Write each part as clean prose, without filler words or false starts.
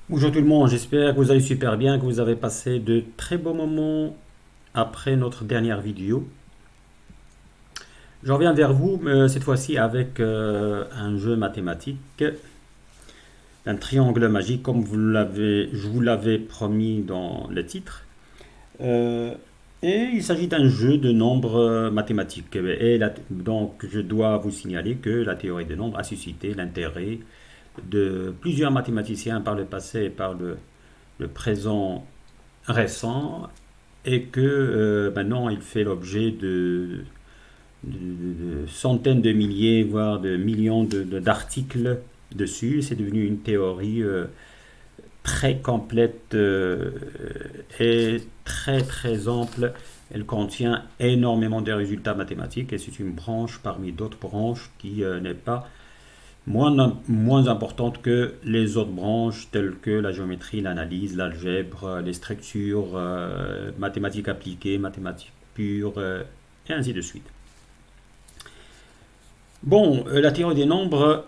Bonjour tout le monde, j'espère que vous allez super bien, que vous avez passé de très beaux moments après notre dernière vidéo. Je reviens vers vous cette fois-ci avec un jeu mathématique, un triangle magique comme je vous l'avais promis dans le titre. Euh, et il s'agit d'un jeu de nombres mathématiques. Donc je dois vous signaler que la théorie des nombres a suscité l'intérêt de plusieurs mathématiciens par le passé et par le présent récent et que maintenant il fait l'objet de centaines de milliers, voire de millions d'articles dessus. C'est devenu une théorie très complète et très très ample. Elle contient énormément de résultats mathématiques et c'est une branche parmi d'autres branches qui n'est pas moins importante que les autres branches telles que la géométrie, l'analyse, l'algèbre, les structures, mathématiques appliquées, mathématiques pures, et ainsi de suite. Bon, la théorie des nombres,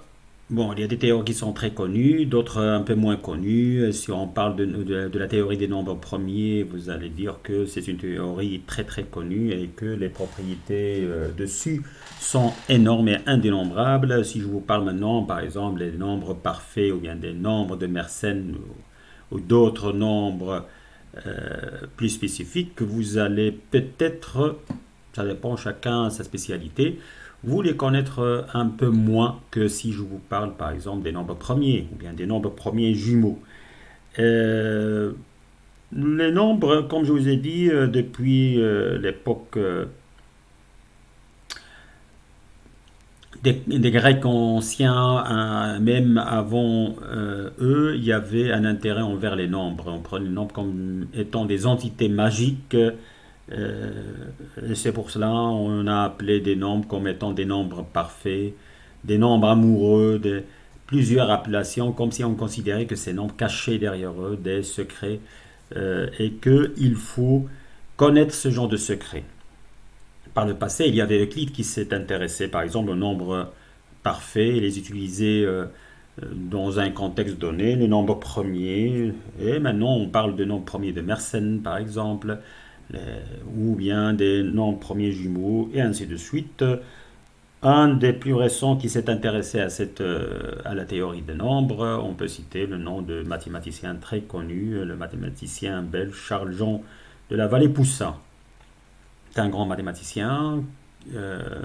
bon, il y a des théories qui sont très connues, d'autres un peu moins connues. Si on parle de la théorie des nombres premiers, vous allez dire que c'est une théorie très très connue et que les propriétés dessus sont énormes et indénombrables. Si je vous parle maintenant, par exemple, des nombres parfaits ou bien des nombres de Mersenne ou d'autres nombres plus spécifiques, vous allez peut-être, ça dépend chacun sa spécialité, vous les connaître un peu moins que si je vous parle par exemple des nombres premiers ou bien des nombres premiers jumeaux. Euh, les nombres, comme je vous ai dit, depuis l'époque des Grecs anciens, même avant eux, il y avait un intérêt envers les nombres. On prenait les nombres comme étant des entités magiques. Et c'est pour cela on a appelé des nombres comme étant des nombres parfaits, des nombres amoureux, plusieurs appellations, comme si on considérait que ces nombres cachaient derrière eux des secrets et qu'il faut connaître ce genre de secrets. Par le passé, il y avait Euclide qui s'est intéressé par exemple aux nombres parfaits et les utilisait dans un contexte donné, le nombre premier, et maintenant on parle de nombres premiers de Mersenne par exemple, les- ou bien des nombres premiers jumeaux, et ainsi de suite. Un des plus récents qui s'est intéressé à la théorie des nombres, on peut citer le nom de mathématicien très connu, le mathématicien belge Charles-Jean de la Vallée-Poussin. C'est un grand mathématicien euh,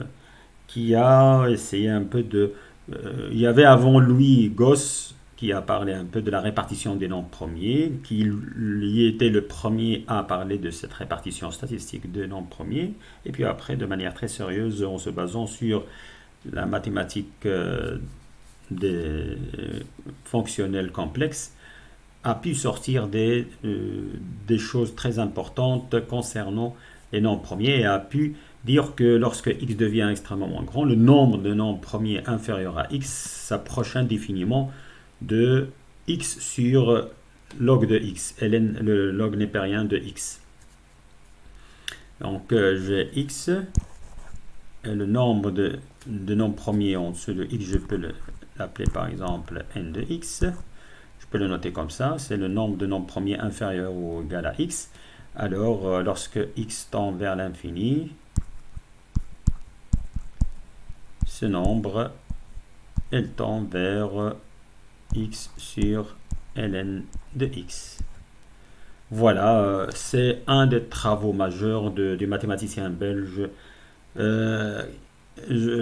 qui a essayé un peu il y avait avant lui Gauss qui a parlé un peu de la répartition des nombres premiers, qui lui était le premier à parler de cette répartition statistique des nombres premiers, et puis après, de manière très sérieuse, en se basant sur la mathématique des fonctionnels complexes, a pu sortir des choses très importantes concernant les nombres premiers et a pu dire que lorsque x devient extrêmement grand, le nombre de nombres premiers inférieur à x s'approche indéfiniment de x sur log de x, ln, le log népérien de x. Donc j'ai x, et le nombre de nombres premiers en dessous de x, je peux l'appeler par exemple n de x. Je peux le noter comme ça, c'est le nombre de nombres premiers inférieur ou égal à x. Alors, lorsque x tend vers l'infini, ce nombre, elle tend vers x sur ln de x. Voilà, c'est un des travaux majeurs du mathématicien belge euh,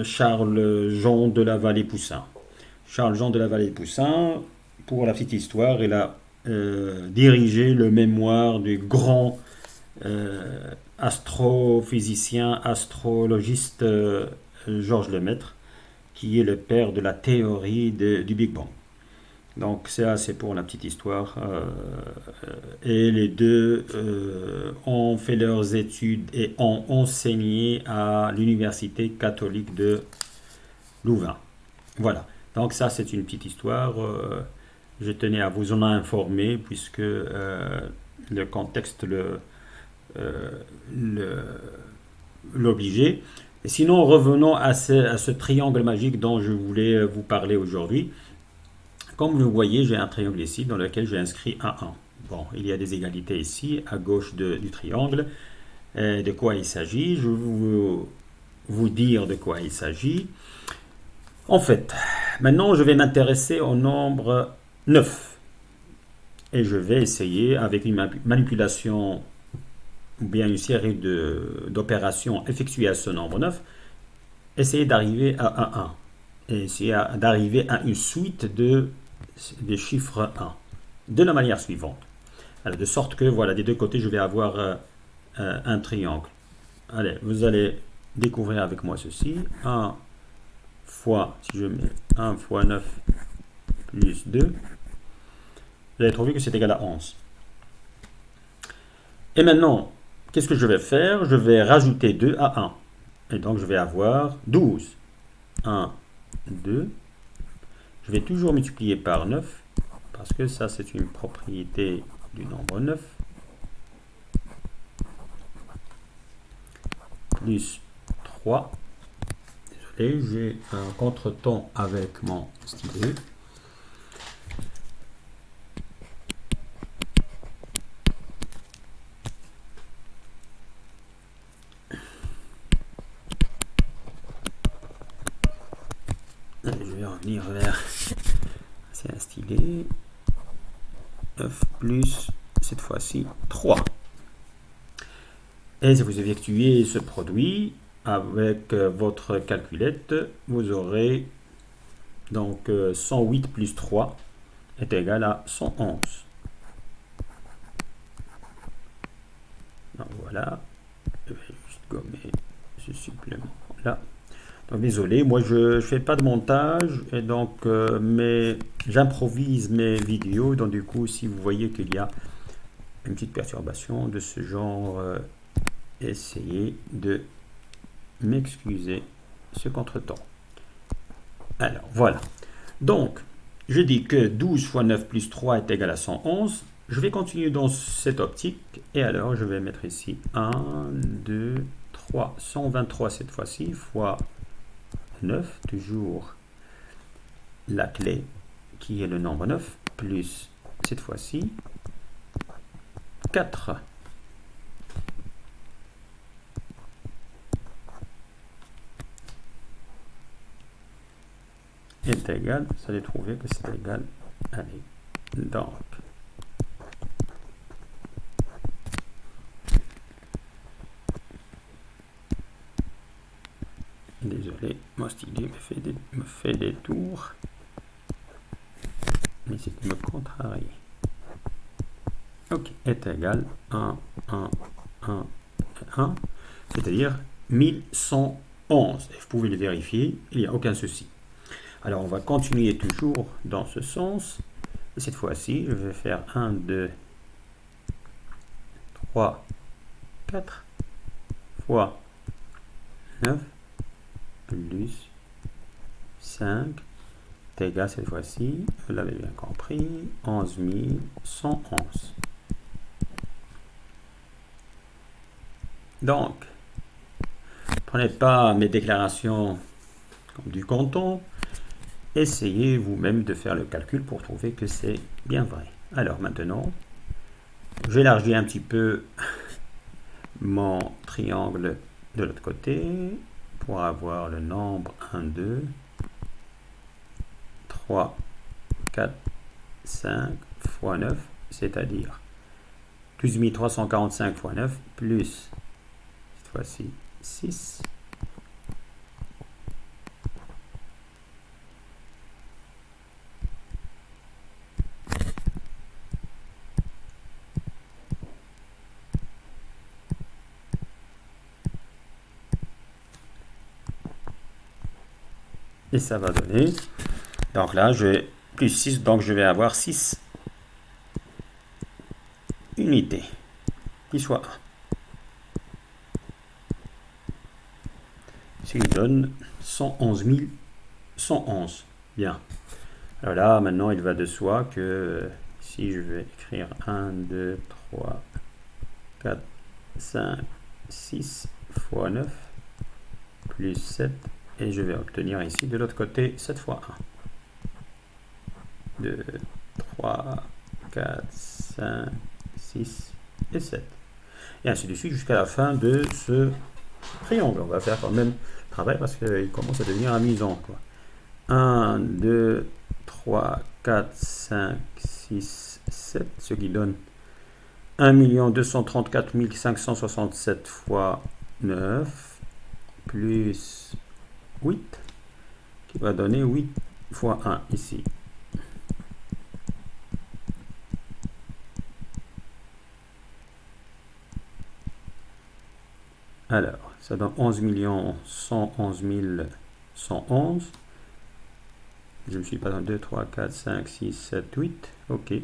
Charles-Jean de la Vallée-Poussin. Charles-Jean de la Vallée-Poussin, pour la petite histoire, il a dirigé le mémoire du grand astrophysicien, astrologiste Georges Lemaître, qui est le père de la théorie du Big Bang. Donc ça, c'est pour la petite histoire. Et les deux ont fait leurs études et ont enseigné à l'université catholique de Louvain. Voilà. Donc ça, c'est une petite histoire. Je tenais à vous en informer puisque le contexte euh, le- l'obligeait. Sinon, revenons à ce triangle magique dont je voulais vous parler aujourd'hui. Comme vous voyez, j'ai un triangle ici dans lequel j'ai inscrit A1. Bon, il y a des égalités ici, à gauche du triangle. De quoi il s'agit? Je vais vous dire de quoi il s'agit. En fait, maintenant, je vais m'intéresser au nombre 9. Et je vais essayer, avec une manipulation ou bien une série d'opérations effectuées à ce nombre 9, essayer d'arriver à 1. Et essayer d'arriver à une suite des chiffres 1. De la manière suivante. Alors, de sorte que, voilà, des deux côtés, je vais avoir un triangle. Allez, vous allez découvrir avec moi ceci. 1 fois, si je mets 1 fois 9 plus 2, vous allez trouver que c'est égal à 11. Et maintenant, qu'est-ce que je vais faire? Je vais rajouter 2 à 1. Et donc, je vais avoir 12. 1, 2. Je vais toujours multiplier par 9, parce que ça, c'est une propriété du nombre 9. Plus 3. Désolé, j'ai un contretemps avec mon stylet. Allez, je vais revenir vers... C'est un stylet. 9 plus, cette fois-ci, 3. Et si vous effectuez ce produit avec votre calculette, vous aurez donc 108 plus 3 est égal à 111. Donc voilà, je vais juste gommer ce supplément là. Donc désolé, moi je ne fais pas de montage et donc j'improvise mes vidéos. Donc du coup, si vous voyez qu'il y a une petite perturbation de ce genre, essayez de m'excuser ce contretemps. Alors voilà. Donc, je dis que 12 fois 9 plus 3 est égal à 111. Je vais continuer dans cette optique. Et alors, je vais mettre ici 1, 2, 3. 123 cette fois-ci, fois 9. Toujours la clé qui est le nombre 9. Plus, cette fois-ci, 4. Est égal, vous allez trouver que c'est égal. Allez, donc... Désolé, mon stylet me fait des tours. Mais c'est me contrarie. Ok, est égal 1, 1, 1, 1. C'est-à-dire 1111. Et vous pouvez le vérifier, il n'y a aucun souci. Alors, on va continuer toujours dans ce sens. Et cette fois-ci, je vais faire 1, 2, 3, 4 fois 9 plus 5 est égal cette fois-ci, vous l'avez bien compris, 11 111. Donc, prenez pas mes déclarations comme du canton. Essayez vous-même de faire le calcul pour trouver que c'est bien vrai. Alors maintenant, j'élargis un petit peu mon triangle de l'autre côté pour avoir le nombre 1, 2, 3, 4, 5 fois 9, c'est-à-dire 12 345 fois 9 plus, cette fois-ci, 6. Et ça va donner, donc là, je vais plus 6, donc je vais avoir 6 unités, qui soit 1. Ce qui donne 111 111. Bien. Alors là, maintenant, il va de soi que si je vais écrire 1, 2, 3, 4, 5, 6 fois 9, plus 7, et je vais obtenir ici de l'autre côté 7 fois 1. 2, 3, 4, 5, 6 et 7. Et ainsi de suite jusqu'à la fin de ce triangle. On va faire quand même le travail parce qu'il commence à devenir amusant, quoi. 1, 2, 3, 4, 5, 6, 7, ce qui donne 1 234 567 fois 9 plus 8, qui va donner 8 fois 1 ici. Alors, ça donne 11 111 111. Je me suis pas dans 2, 3, 4, 5, 6, 7, 8. Ok.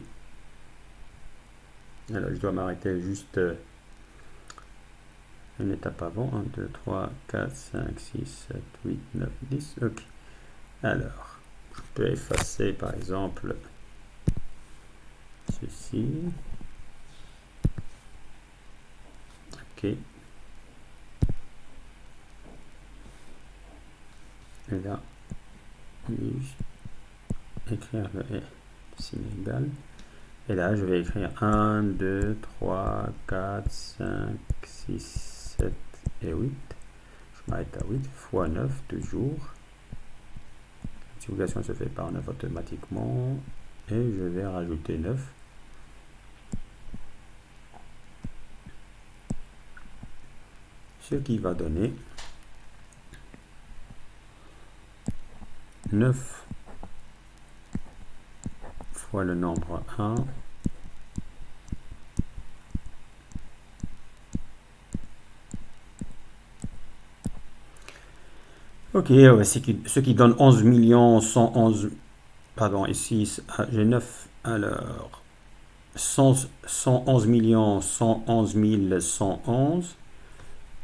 Alors, je dois m'arrêter juste une étape avant. 1, 2, 3, 4, 5, 6, 7, 8, 9, 10. Ok. Alors, je peux effacer par exemple ceci. Ok. Et là, juste écrire le signe égal. Et là, je vais écrire 1, 2, 3, 4, 5, 6, 7 et 8. Je m'arrête à 8 fois 9 toujours. La multiplication se fait par 9 automatiquement. Et je vais rajouter 9. Ce qui va donner 9 fois le nombre 1. Ok, ce qui donne 11 111. Pardon, ici j'ai 9. Alors, 111 111 111.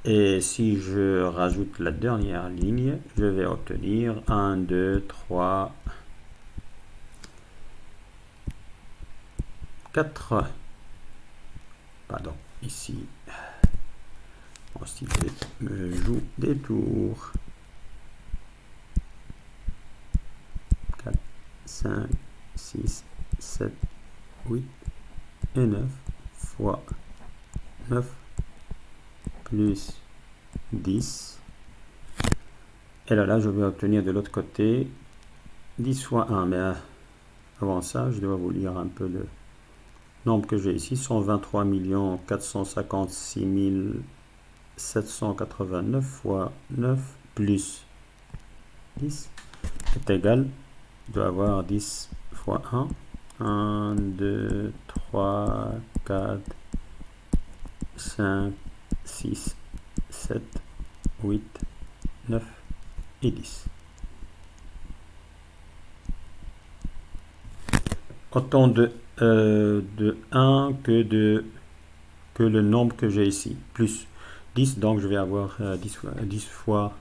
Et si je rajoute la dernière ligne, je vais obtenir 1, 2, 3, 4. Pardon, ici, mon stylet me joue des tours. 4, 5, 6, 7, 8 et 9 fois 9 plus 10. Et là, je vais obtenir de l'autre côté 10 fois 1. Mais avant ça, je dois vous lire un peu le nombre que j'ai ici. 123 456 789 fois 9 plus 10 est égal. Je dois avoir 10 fois 1. 1, 2, 3, 4, 5, 6, 7, 8, 9 et 10. Autant de 1 que le nombre que j'ai ici, plus 10, donc je vais avoir 10 fois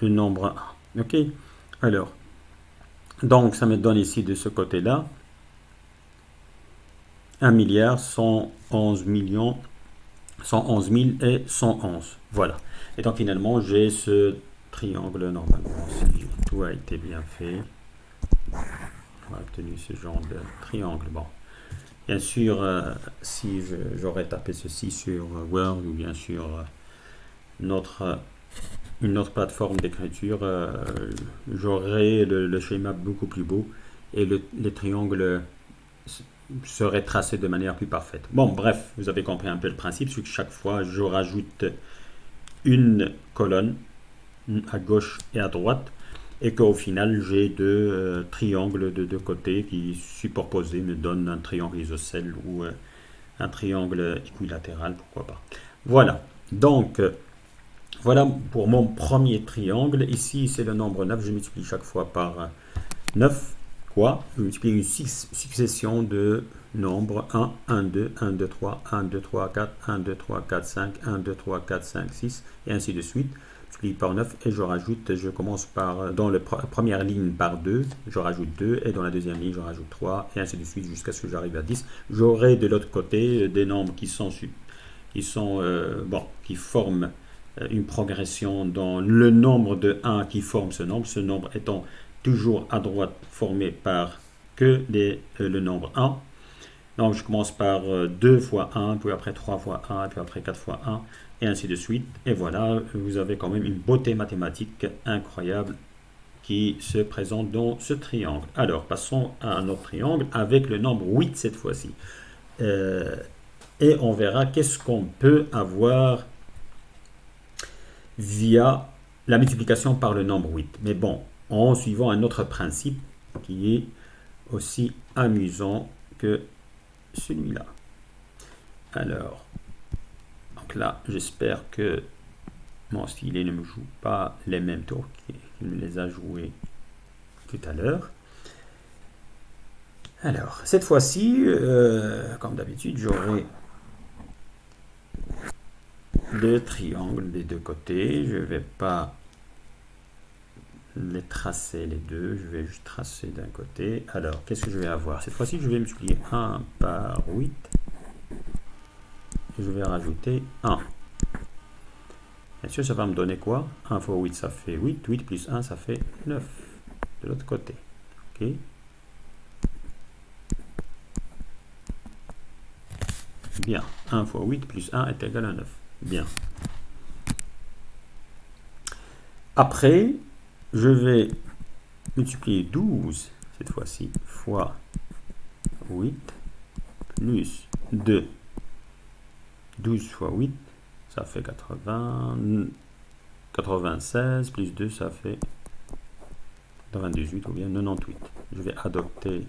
le nombre 1. Ok, alors, donc ça me donne ici de ce côté-là 1 milliard 111 millions 111 000 et 111. Voilà. Et donc finalement, j'ai ce triangle normalement. Si tout a été bien fait, on a obtenu ce genre de triangle. Bon. Bien sûr, si j'aurais tapé ceci sur Word ou bien sur une autre plateforme d'écriture, j'aurais le schéma beaucoup plus beau et les triangles serait tracé de manière plus parfaite. Bon, bref, vous avez compris un peu le principe, c'est que chaque fois, je rajoute une colonne à gauche et à droite, et qu'au final, j'ai deux triangles de deux côtés qui, superposés, me donnent un triangle isocèle ou un triangle équilatéral, pourquoi pas. Voilà, donc, voilà pour mon premier triangle. Ici, c'est le nombre 9, je multiplie chaque fois par 9. Je multiplie une succession de nombres 1, 1, 2, 1, 2, 3, 1, 2, 3, 4, 1, 2, 3, 4, 5, 1, 2, 3, 4, 5, 6, et ainsi de suite. Je multiplie par 9 et je commence par, dans la première ligne par 2, je rajoute 2, et dans la deuxième ligne, je rajoute 3, et ainsi de suite jusqu'à ce que j'arrive à 10. J'aurai de l'autre côté des nombres qui forment une progression dans le nombre de 1 qui forme ce nombre étant toujours à droite formé par que le nombre 1. Donc je commence par 2 fois 1, puis après 3 fois 1, puis après 4 fois 1, et ainsi de suite. Et voilà, vous avez quand même une beauté mathématique incroyable qui se présente dans ce triangle. Alors, passons à un autre triangle avec le nombre 8 cette fois-ci. Et on verra qu'est-ce qu'on peut avoir via la multiplication par le nombre 8. Mais bon, en suivant un autre principe qui est aussi amusant que celui-là. Alors, donc là, j'espère que mon stylet ne me joue pas les mêmes tours qu'il me les a joués tout à l'heure. Alors, cette fois-ci, comme d'habitude, j'aurai le triangle des deux côtés. Je ne vais pas les tracer les deux, je vais juste tracer d'un côté. Alors, qu'est-ce que je vais avoir? Cette fois-ci, je vais multiplier 1 par 8. Et je vais rajouter 1. Bien sûr, ça va me donner quoi? 1 fois 8, ça fait 8. 8 plus 1, ça fait 9. De l'autre côté. OK? Bien. 1 fois 8 plus 1 est égal à 9. Bien. Après, je vais multiplier 12, cette fois-ci, fois 8, plus 2. 12 fois 8, ça fait 80, 96, plus 2, ça fait 98 ou bien 98. Je vais adopter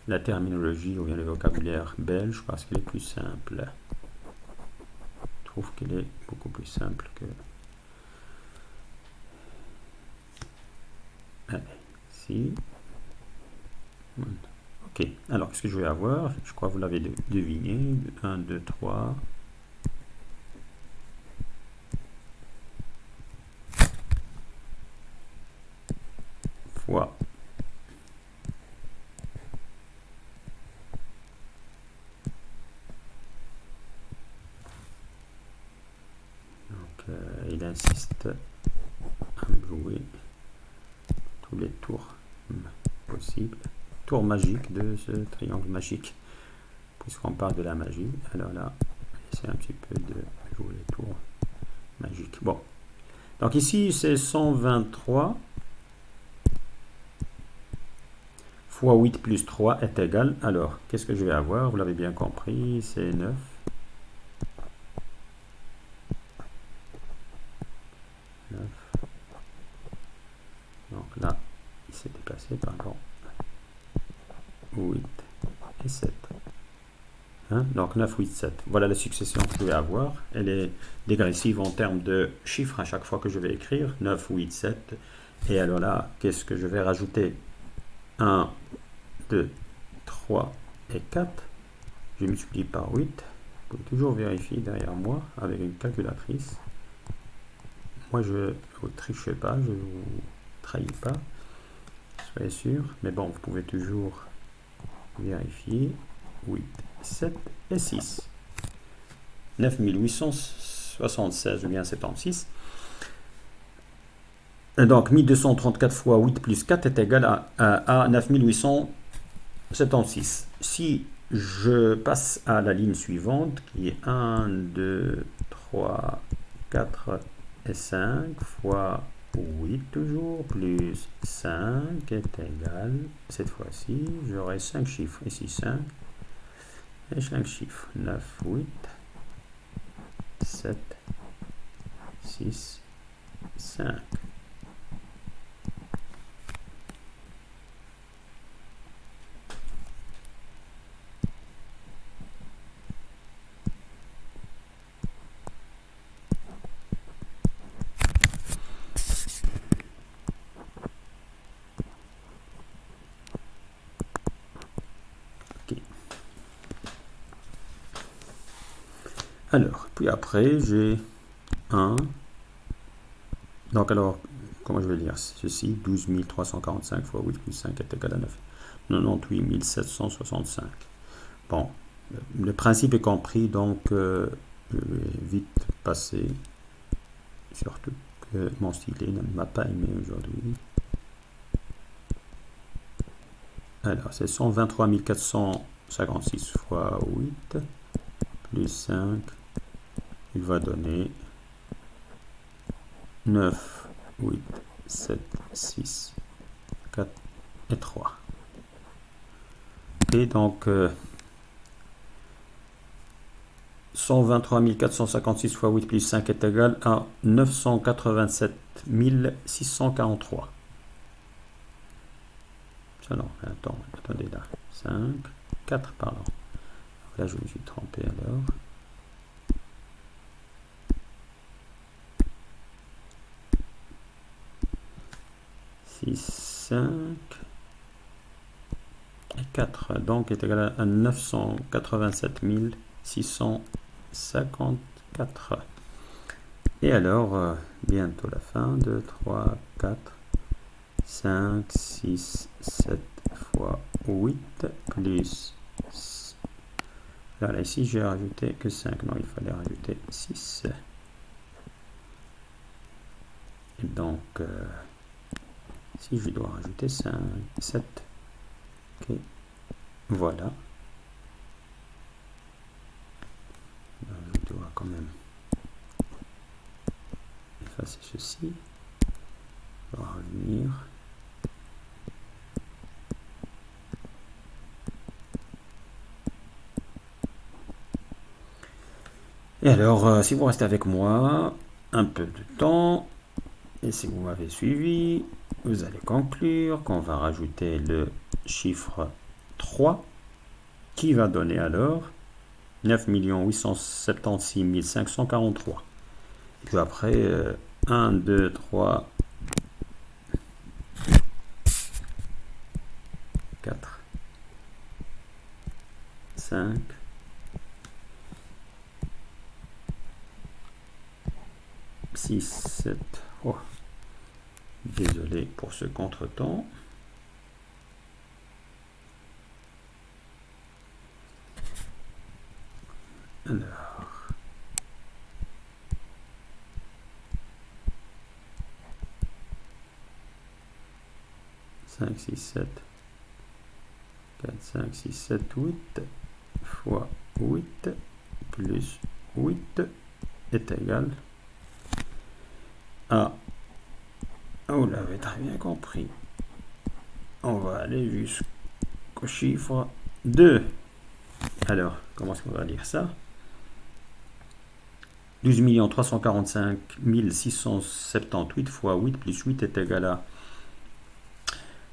la terminologie ou bien le vocabulaire belge parce qu'il est plus simple. Je trouve qu'il est beaucoup plus simple que... Allez, ici. Ok, alors qu'est-ce que je vais avoir? Je crois que vous l'avez deviné. 1, 2, 3. Fois. Donc, il insiste à me jouer tous les tours possibles. Tour magique de ce triangle magique. Puisqu'on parle de la magie, alors là, c'est un petit peu de jouer les tours magiques. Bon, donc ici c'est 123 fois 8 plus 3 est égal. Alors, qu'est-ce que je vais avoir? Vous l'avez bien compris, c'est 9. 9. Donc là, il s'est déplacé, pardon. 8 et 7. Hein? Donc 9, 8, 7. Voilà la succession que je vais avoir. Elle est dégressive en termes de chiffres à chaque fois que je vais écrire. 9, 8, 7. Et alors là, qu'est-ce que je vais rajouter? 1, 2, 3 et 4. Je multiplie par 8. Vous pouvez toujours vérifier derrière moi avec une calculatrice. Moi, je ne vous triche pas, je ne vous trahis pas. Soyez sûr. Mais bon, vous pouvez toujours vérifier. 8, 7 et 6. 9876 ou bien 76. Donc 1234 fois 8 plus 4 est égal à 9876. Si je passe à la ligne suivante qui est 1, 2, 3, 4 et 5 fois 8 toujours plus 5 est égal, cette fois-ci j'aurai 5 chiffres, ici 5 et 5 chiffres, 9, 8, 7, 6, 5. Alors, puis après, j'ai 1. Donc, alors, comment je vais lire ceci? 12 345 fois 8 plus 5 est égal à 9. 98 765. Bon, le principe est compris, donc je vais vite passer, surtout que mon stylet ne m'a pas aimé aujourd'hui. Alors, c'est 123 456 fois 8, plus 5, il va donner 9, 8, 7, 6, 4 et 3. Et donc, 123 456 fois 8 plus 5 est égal à 987 643. Non, attendez là. 5, 4, pardon. Là, je me suis trompé alors. Six, 5 et 4. Donc, est égal à 987 654. Et alors, bientôt la fin. 2, 3, 4, 5, 6, 7 fois 8 plus... Là, ici, j'ai rajouté que 5. Non, il fallait rajouter 6. Et donc, si je dois rajouter 5, 7. Ok. Voilà. Je dois quand même effacer ceci. On va revenir. Et alors, si vous restez avec moi un peu de temps, et si vous m'avez suivi, vous allez conclure qu'on va rajouter le chiffre 3, qui va donner alors 9 876 543. Et puis après, 1, 2, 3, 4, 5, 6, 7. Oh, désolé pour ce contretemps. Alors, 5, 6, 7, 4, 5, 6, 7, 8 fois 8 plus 8 est égal à, vous l'avez très bien compris, on va aller jusqu'au chiffre 2. Alors, comment est-ce qu'on va lire ça? 12 345 678 fois 8 plus 8 est égal à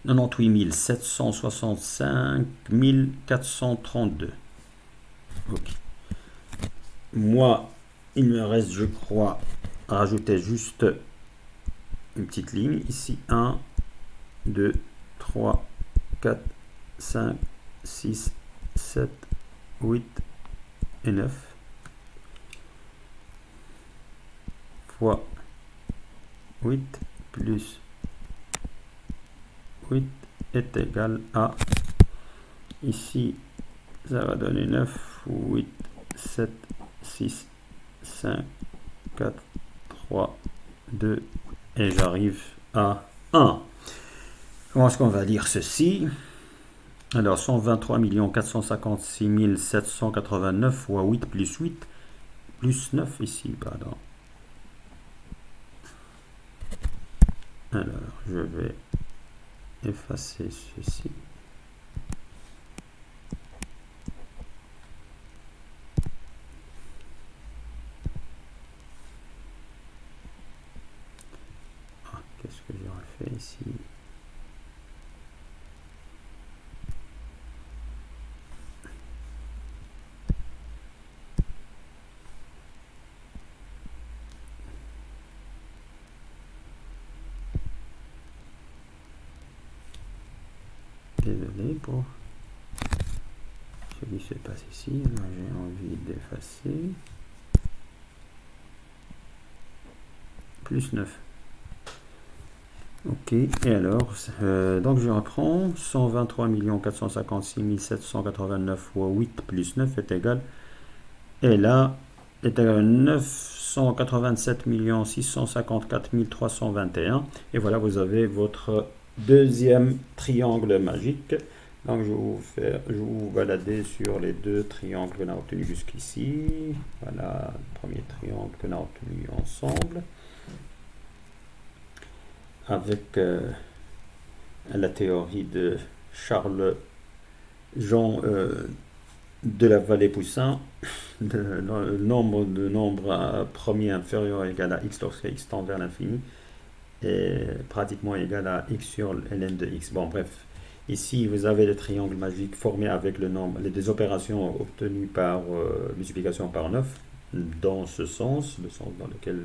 98 765 432. Ok. Moi, il me reste, je crois, à rajouter juste une petite ligne. Ici, 1, 2, 3, 4, 5, 6, 7, 8 et 9. Fois 8 plus 8 est égal à, ici, ça va donner 9, 8, 7, 6, 5, 4, 3, 2, et j'arrive à 1. Comment est-ce qu'on va lire ceci? Alors, 123 456 789 fois 8 plus 8, plus 9 ici, pardon. Alors, je vais effacer ceci. Qu'est-ce que j'aurais fait ici? Désolé pour ce qui se passe ici. Moi, j'ai envie d'effacer. Plus 9. Ok, et alors, donc je reprends. 123 456 789 fois 8 plus 9 est égal. Et là, est égal à 987 654 321. Et voilà, vous avez votre deuxième triangle magique. Donc je vais vous balader sur les deux triangles qu'on a obtenus jusqu'ici. Voilà le premier triangle qu'on a obtenu ensemble. Avec la théorie de Charles Jean de la Vallée-Poussin, le nombre de nombres premiers inférieur égal à x lorsque x tend vers l'infini est pratiquement égal à x sur ln de x. Bon, bref, ici vous avez le triangle magique formé avec le nombre, les des opérations obtenues par multiplication par 9, dans ce sens, le sens dans lequel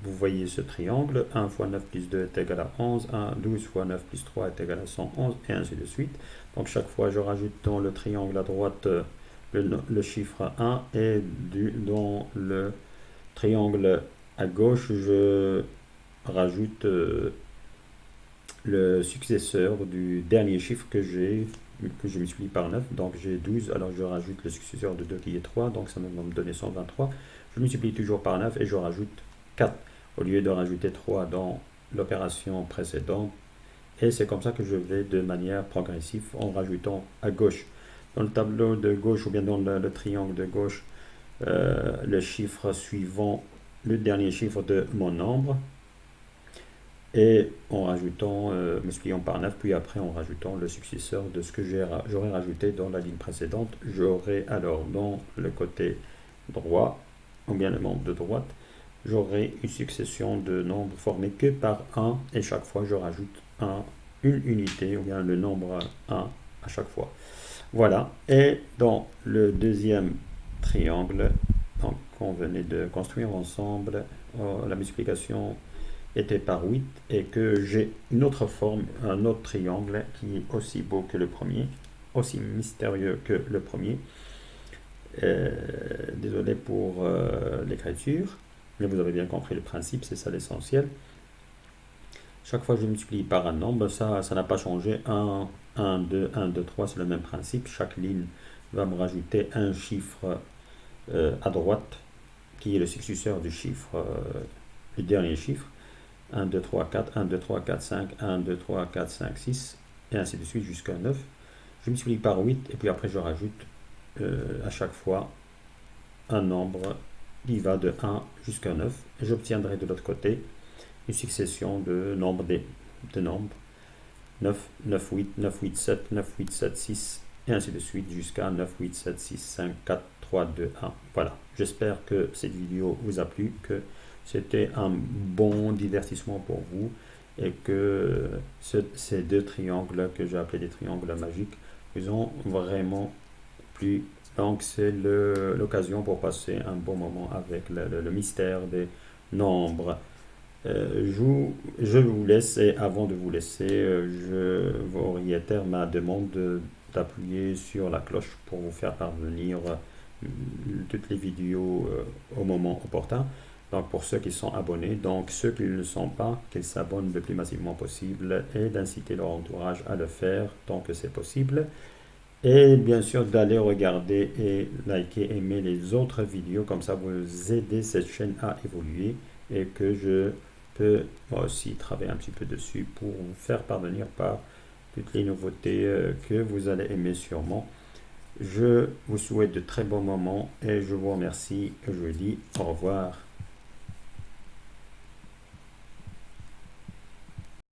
vous voyez ce triangle. 1 fois 9 plus 2 est égal à 11, 12 fois 9 plus 3 est égal à 111, et ainsi de suite. Donc chaque fois je rajoute dans le triangle à droite le chiffre 1, et dans le triangle à gauche je rajoute le successeur du dernier chiffre que je multiplie par 9. Donc j'ai 12, alors je rajoute le successeur de 2 qui est 3, donc ça va me donner 123. Je multiplie toujours par 9 et je rajoute 4 au lieu de rajouter 3 dans l'opération précédente. Et c'est comme ça que je vais de manière progressive en rajoutant à gauche. Dans le tableau de gauche ou bien dans le triangle de gauche, le chiffre suivant le dernier chiffre de mon nombre, et en rajoutant, multipliant par 9, puis après en rajoutant le successeur de ce que j'aurais rajouté dans la ligne précédente. J'aurai alors dans le côté droit, ou bien le membre de droite, j'aurai une succession de nombres formés que par 1, et chaque fois je rajoute une unité, ou bien le nombre 1 à chaque fois. Voilà, et dans le deuxième triangle, donc, qu'on venait de construire ensemble, la multiplication était par 8, et que j'ai une autre forme, un autre triangle qui est aussi beau que le premier, aussi mystérieux que le premier. Désolé pour l'écriture, mais vous avez bien compris le principe, c'est ça l'essentiel. Chaque fois que je multiplie par un nombre, ça n'a pas changé. 1, 1, 2, 1, 2, 3, c'est le même principe. Chaque ligne va me rajouter un chiffre à droite, qui est le successeur du chiffre, du dernier chiffre. 1, 2, 3, 4, 1, 2, 3, 4, 5, 1, 2, 3, 4, 5, 6, et ainsi de suite jusqu'à 9. Je multiplie par 8, et puis après je rajoute à chaque fois un nombre qui va de 1 jusqu'à 9. Et j'obtiendrai de l'autre côté une succession de nombres, de nombres 9, 9, 8, 9, 8, 7, 9, 8, 7, 6, et ainsi de suite jusqu'à 9, 8, 7, 6, 5, 4, 3, 2, 1. Voilà, j'espère que cette vidéo vous a plu, que c'était un bon divertissement pour vous, et que ces deux triangles que j'ai appelés des triangles magiques vous ont vraiment plu. Donc c'est l'occasion pour passer un bon moment avec le mystère des nombres. Je vous laisse, et avant de vous laisser, je vous réitère ma demande d'appuyer sur la cloche pour vous faire parvenir toutes les vidéos au moment opportun. Donc pour ceux qui sont abonnés, donc ceux qui ne le sont pas, qu'ils s'abonnent le plus massivement possible, et d'inciter leur entourage à le faire tant que c'est possible. Et bien sûr d'aller regarder et liker, aimer les autres vidéos, comme ça vous aidez cette chaîne à évoluer, et que je peux moi aussi travailler un petit peu dessus pour vous faire parvenir par toutes les nouveautés que vous allez aimer sûrement. Je vous souhaite de très bons moments, et je vous remercie, et je vous dis au revoir.